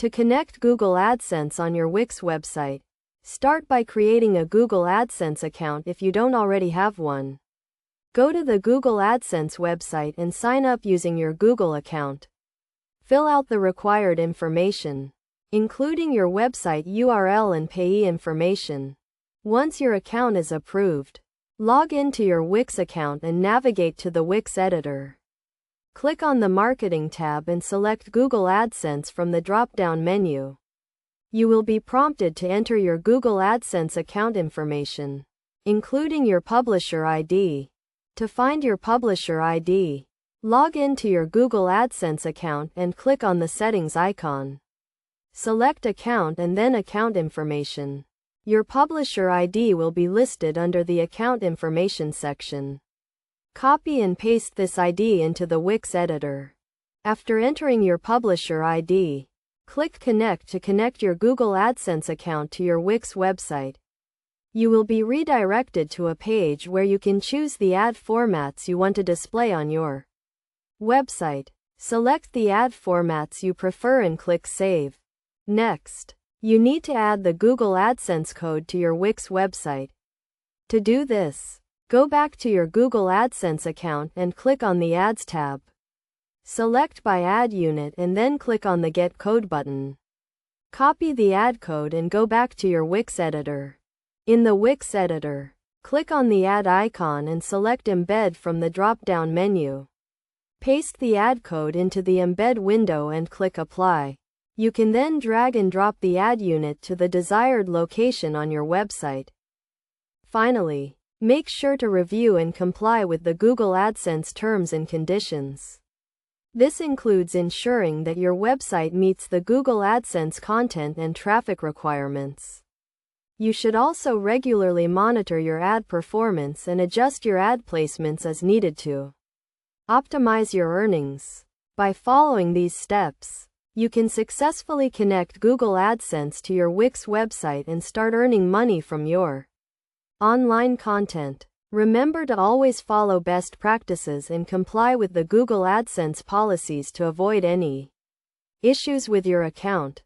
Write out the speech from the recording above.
To connect Google AdSense on your Wix website, start by creating a Google AdSense account if you don't already have one. Go to the Google AdSense website and sign up using your Google account. Fill out the required information, including your website URL and payee information. Once your account is approved, log into your Wix account and navigate to the Wix editor. Click on the Marketing tab and select Google AdSense from the drop-down menu. You will be prompted to enter your Google AdSense account information, including your publisher ID. To find your publisher ID, log into your Google AdSense account and click on the Settings icon. Select Account and then Account Information. Your publisher ID will be listed under the Account Information section. Copy and paste this ID into the Wix editor. After entering your publisher ID, click Connect to connect your Google AdSense account to your Wix website. You will be redirected to a page where you can choose the ad formats you want to display on your website. Select the ad formats you prefer and click Save. Next, you need to add the Google AdSense code to your Wix website. To do this, go back to your Google AdSense account and click on the Ads tab. Select by ad unit and then click on the Get Code button. Copy the ad code and go back to your Wix editor. In the Wix editor, click on the ad icon and select Embed from the drop-down menu. Paste the ad code into the embed window and click Apply. You can then drag and drop the ad unit to the desired location on your website. Finally, make sure to review and comply with the Google AdSense terms and conditions. This includes ensuring that your website meets the Google AdSense content and traffic requirements. You should also regularly monitor your ad performance and adjust your ad placements as needed to optimize your earnings. By following these steps, you can successfully connect Google AdSense to your Wix website and start earning money from your online content. Remember to always follow best practices and comply with the Google AdSense policies to avoid any issues with your account.